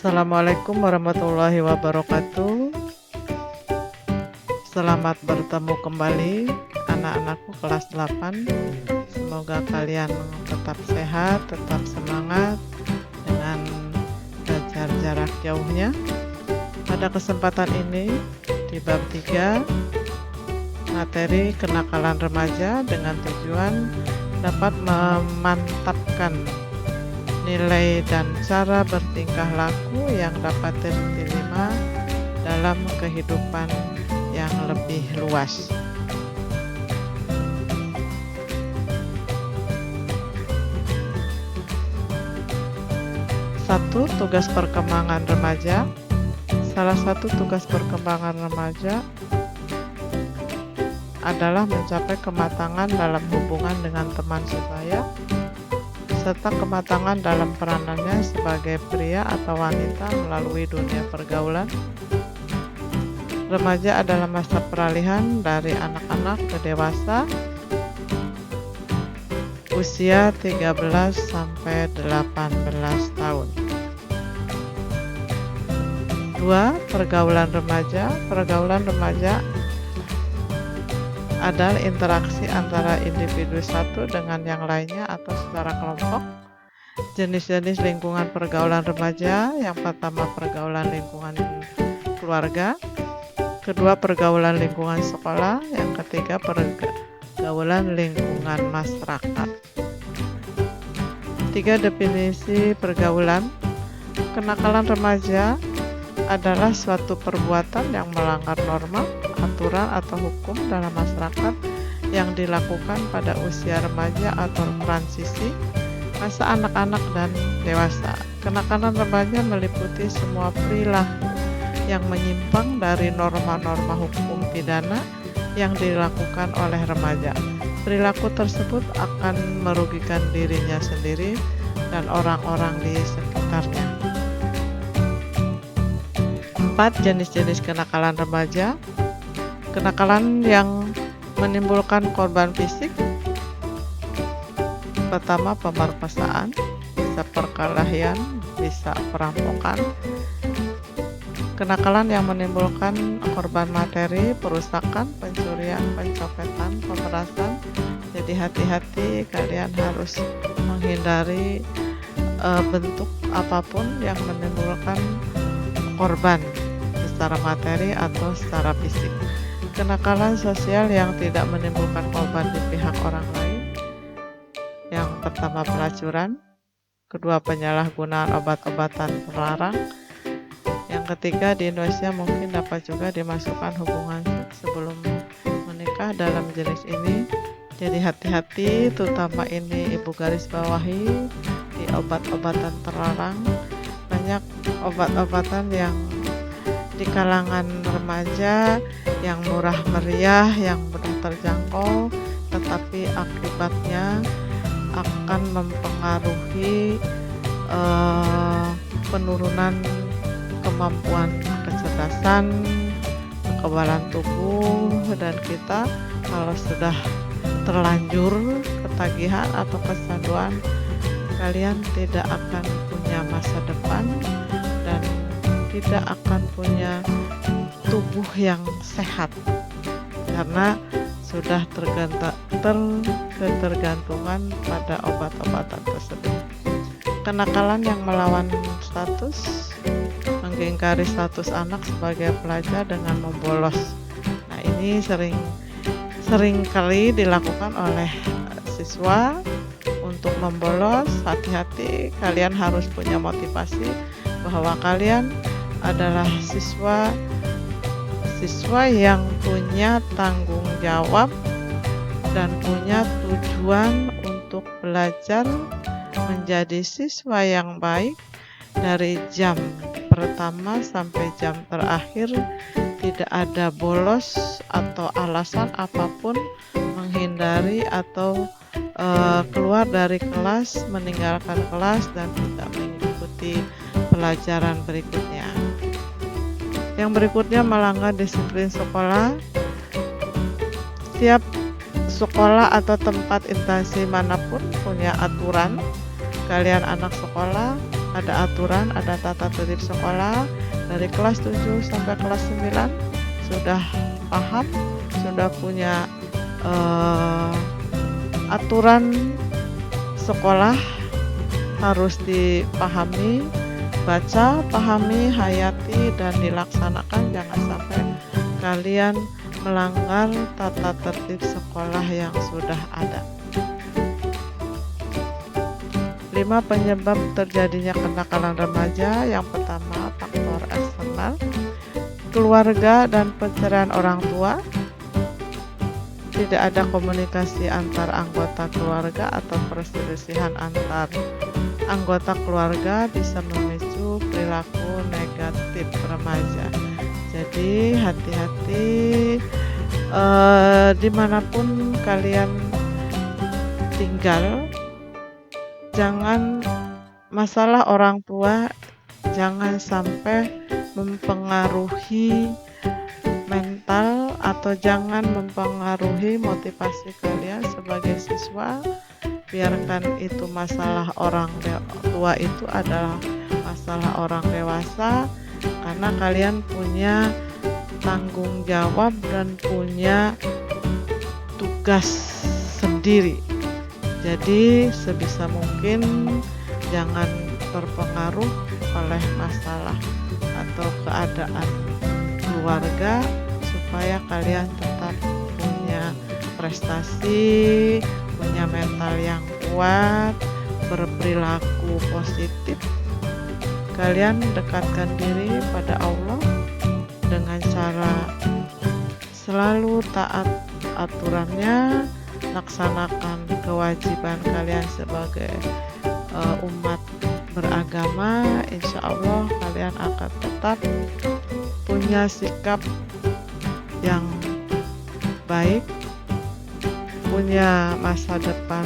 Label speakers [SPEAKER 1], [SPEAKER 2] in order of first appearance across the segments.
[SPEAKER 1] Assalamualaikum warahmatullahi wabarakatuh. Selamat bertemu kembali anak-anakku kelas 8. Semoga kalian tetap sehat, tetap semangat dengan belajar jarak jauhnya. Pada kesempatan ini di bab 3 materi kenakalan remaja dengan tujuan dapat memantapkan nilai dan cara bertingkah laku yang dapat diterima dalam kehidupan yang lebih luas. Satu, tugas perkembangan remaja. Salah satu tugas perkembangan remaja adalah mencapai kematangan dalam hubungan dengan teman sebaya serta kematangan dalam peranannya sebagai pria atau wanita melalui dunia pergaulan. Remaja adalah masa peralihan dari anak-anak ke dewasa usia 13 sampai 18 tahun. 2. Pergaulan remaja. Pergaulan remaja adalah interaksi antara individu satu dengan yang lainnya atau secara kelompok. Jenis-jenis lingkungan pergaulan remaja. Yang pertama, pergaulan lingkungan keluarga. Kedua, pergaulan lingkungan sekolah. Yang ketiga, pergaulan lingkungan masyarakat. 3. Definisi pergaulan. Kenakalan remaja adalah suatu perbuatan yang melanggar norma, aturan atau hukum dalam masyarakat yang dilakukan pada usia remaja atau transisi masa anak-anak dan dewasa. Kenakalan remaja meliputi semua perilaku yang menyimpang dari norma-norma hukum pidana yang dilakukan oleh remaja. Perilaku tersebut akan merugikan dirinya sendiri dan orang-orang di sekitarnya. 4. Jenis-jenis kenakalan remaja. Kenakalan yang menimbulkan korban fisik. Pertama, pemerkosaan, bisa perkelahian, bisa perampokan. Kenakalan yang menimbulkan korban materi, perusakan, pencurian, pencopetan, pemerasan. Jadi hati-hati, kalian harus menghindari bentuk apapun yang menimbulkan korban secara materi atau secara fisik. Kenakalan sosial yang tidak menimbulkan korban di pihak orang lain. Yang pertama, pelacuran. Kedua, penyalahgunaan obat-obatan terlarang. Yang ketiga, di Indonesia mungkin dapat juga dimasukkan hubungan seks sebelum menikah dalam jenis ini. Jadi hati-hati, terutama ini ibu garis bawahi di obat-obatan terlarang. Banyak obat-obatan yang di kalangan remaja yang murah meriah, yang mudah terjangkau, tetapi akibatnya akan mempengaruhi penurunan kemampuan kecerdasan, kekebalan tubuh, dan kita kalau sudah terlanjur ketagihan atau kecanduan, kalian tidak akan punya masa depan dan tidak akan punya tubuh yang sehat karena sudah ketergantungan pada obat-obatan tersebut. Kenakalan yang melawan status, mengingkari status anak sebagai pelajar dengan membolos. Nah, ini sering kali dilakukan oleh siswa untuk membolos. Hati-hati, kalian harus punya motivasi bahwa kalian adalah siswa yang punya tanggung jawab dan punya tujuan untuk belajar menjadi siswa yang baik dari jam pertama sampai jam terakhir. Tidak ada bolos atau alasan apapun menghindari atau keluar dari kelas, meninggalkan kelas dan tidak mengikuti pelajaran berikutnya. Yang berikutnya, melanggar disiplin sekolah. Setiap sekolah atau tempat instansi manapun punya aturan. Kalian anak sekolah ada aturan, ada tata tertib sekolah. Dari kelas 7 sampai kelas 9 sudah paham, sudah punya aturan sekolah harus dipahami, baca, pahami, hayati, dan dilaksanakan. Jangan sampai kalian melanggar tata tertib sekolah yang sudah ada. 5 penyebab terjadinya kenakalan remaja. Yang pertama, faktor eksternal, keluarga dan perceraian orang tua. Tidak ada komunikasi antar anggota keluarga atau perselisihan antar anggota keluarga bisa memicu perilaku negatif remaja. Jadi hati-hati dimanapun kalian tinggal, jangan masalah orang tua jangan sampai mempengaruhi mental atau jangan mempengaruhi motivasi kalian sebagai siswa. Biarkan itu masalah orang tua itu adalah masalah orang dewasa, karena kalian punya tanggung jawab dan punya tugas sendiri. Jadi sebisa mungkin jangan terpengaruh oleh masalah atau keadaan keluarga, supaya kalian tetap punya prestasi, punya mental yang kuat, berperilaku positif. Kalian dekatkan diri pada Allah dengan cara selalu taat aturannya, laksanakan kewajiban kalian sebagai umat beragama. Insya Allah kalian akan tetap punya sikap yang baik, punya masa depan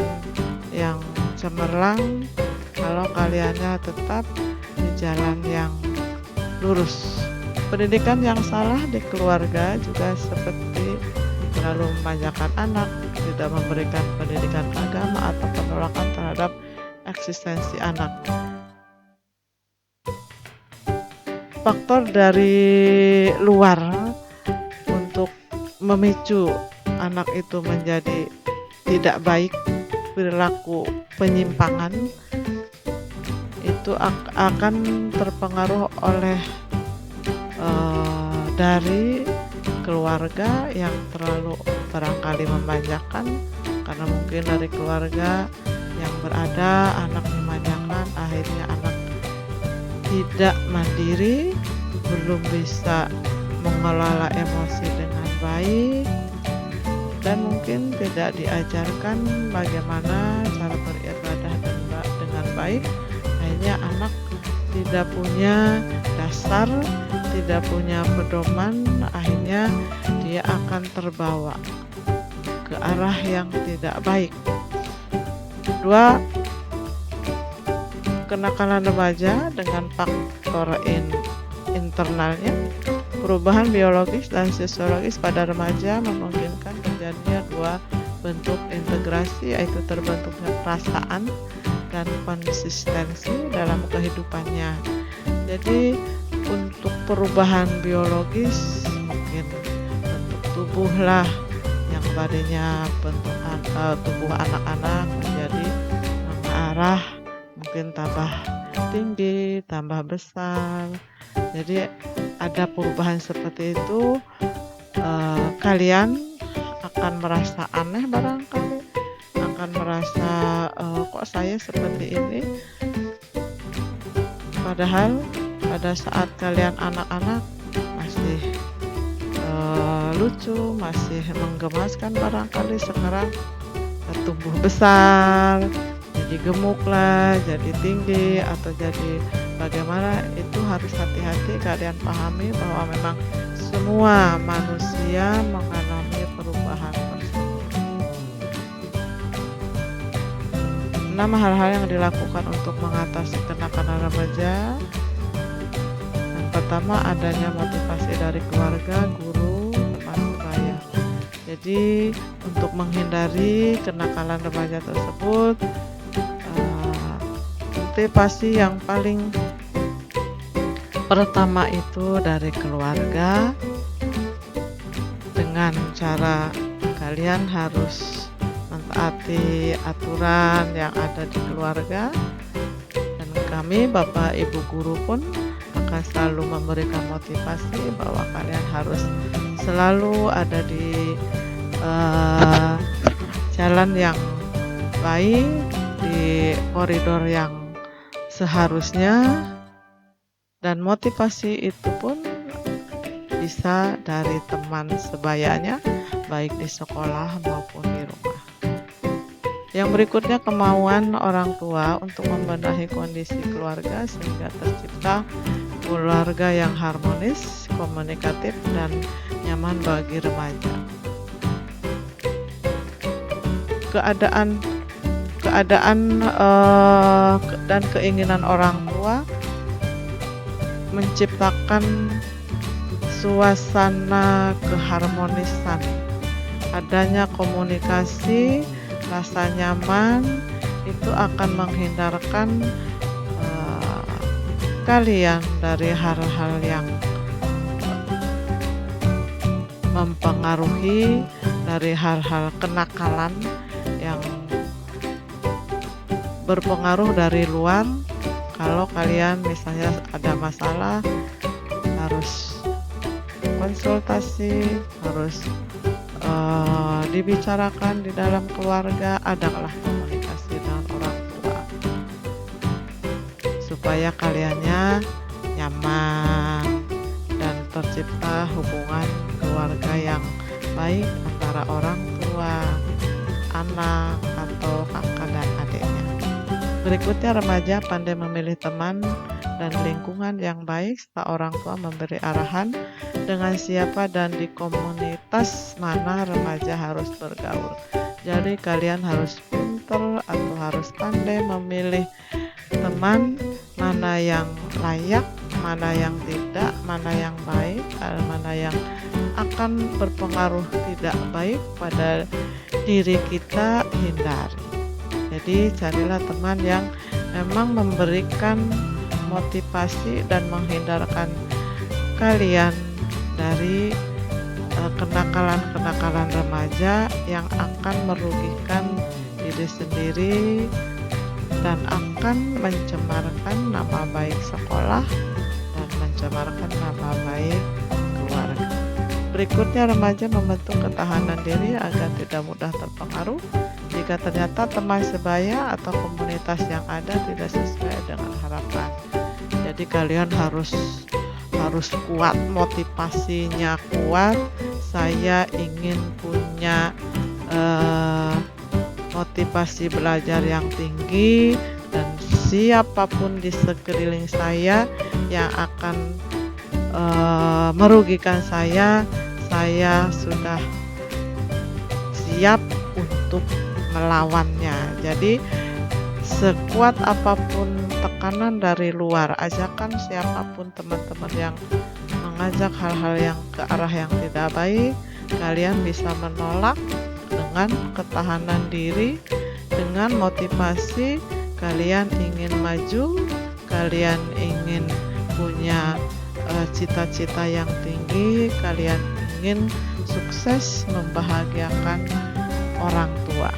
[SPEAKER 1] yang cemerlang kalau kaliannya tetap di jalan yang lurus. Pendidikan yang salah di keluarga juga seperti terlalu memanjakan anak, tidak memberikan pendidikan agama, atau penolakan terhadap eksistensi anak. Faktor dari luar untuk memicu anak itu menjadi tidak baik, perilaku penyimpangan, itu akan terpengaruh oleh dari keluarga yang terlalu barangkali memanjakan, karena mungkin dari keluarga yang berada anak memanjakan, akhirnya anak tidak mandiri, belum bisa mengelola emosi dengan baik, dan mungkin tidak diajarkan bagaimana cara beribadah dengan baik. Akhirnya anak tidak punya dasar, tidak punya pedoman, akhirnya dia akan terbawa ke arah yang tidak baik. 2. Kenakalan remaja dengan faktor internalnya. Perubahan biologis dan sosiologis pada remaja memungkinkan terjadinya 2 bentuk integrasi, yaitu terbentuknya perasaan dan konsistensi dalam kehidupannya. Jadi untuk perubahan biologis, mungkin bentuk tubuh lah yang tadinya bentukan tubuh anak-anak menjadi mengarah mungkin tambah tinggi, tambah besar. Jadi ada perubahan seperti itu. Kalian akan merasa aneh barangkali, akan merasa kok saya seperti ini. Padahal pada saat kalian anak-anak masih lucu, masih menggemaskan barangkali. Sekarang tumbuh besar, jadi gemuk lah, jadi tinggi, atau jadi bagaimana, itu harus hati-hati. Kalian pahami bahwa memang semua manusia mengalami perubahan tersebut. 6 hal-hal yang dilakukan untuk mengatasi kenakalan remaja. Yang pertama, adanya motivasi dari keluarga, guru, teman sebaya. Jadi untuk menghindari kenakalan remaja tersebut, motivasi yang paling pertama itu dari keluarga, dengan cara kalian harus mentaati aturan yang ada di keluarga, dan kami Bapak Ibu guru pun akan selalu memberikan motivasi bahwa kalian harus selalu ada di jalan yang baik, di koridor yang seharusnya, dan motivasi itu pun bisa dari teman sebayanya, baik di sekolah maupun di rumah. Yang berikutnya, kemauan orang tua untuk membenahi kondisi keluarga sehingga tercipta keluarga yang harmonis, komunikatif, dan nyaman bagi remaja. Keadaan dan keinginan orang tua menciptakan suasana keharmonisan, adanya komunikasi, rasa nyaman itu akan menghindarkan kalian dari hal-hal yang mempengaruhi, dari hal-hal kenakalan yang berpengaruh dari luar. Kalau kalian misalnya ada masalah, harus konsultasi, harus dibicarakan di dalam keluarga, adalah komunikasi dengan orang tua supaya kaliannya nyaman dan tercipta hubungan keluarga yang baik antara orang tua, anak, atau kakak dan adiknya. Berikutnya, remaja pandai memilih teman dan lingkungan yang baik setelah orang tua memberi arahan dengan siapa dan di komunitas mana remaja harus bergaul. Jadi kalian harus pintar atau harus pandai memilih teman, mana yang layak, mana yang tidak, mana yang baik, mana yang akan berpengaruh tidak baik pada diri kita, hindari. Jadi carilah teman yang memang memberikan motivasi dan menghindarkan kalian dari kenakalan-kenakalan remaja yang akan merugikan diri sendiri dan akan mencemarkan nama baik sekolah dan mencemarkan nama baik keluarga. Berikutnya, remaja membentuk ketahanan diri agar tidak mudah terpengaruh jika ternyata teman sebaya atau komunitas yang ada tidak sesuai dengan harapan. Jadi kalian harus kuat, motivasinya kuat. Saya ingin punya motivasi belajar yang tinggi, dan siapapun di sekeliling saya yang akan merugikan saya sudah siap untuk melawannya. Jadi sekuat apapun tekanan dari luar, ajakan siapapun teman-teman yang mengajak hal-hal yang ke arah yang tidak baik, kalian bisa menolak dengan ketahanan diri, dengan motivasi kalian ingin maju, kalian ingin punya cita-cita yang tinggi, kalian ingin sukses membahagiakan orang tua.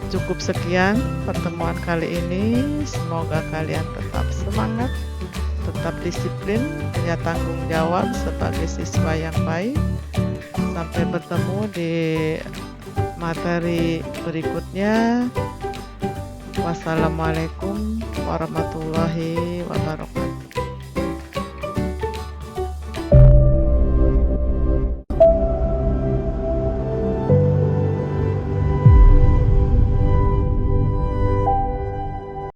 [SPEAKER 1] Cukup sekian pertemuan kali ini. Semoga kalian tetap semangat, tetap disiplin, punya tanggung jawab sebagai siswa yang baik. Sampai bertemu di materi berikutnya. Wassalamualaikum warahmatullahi wabarakatuh.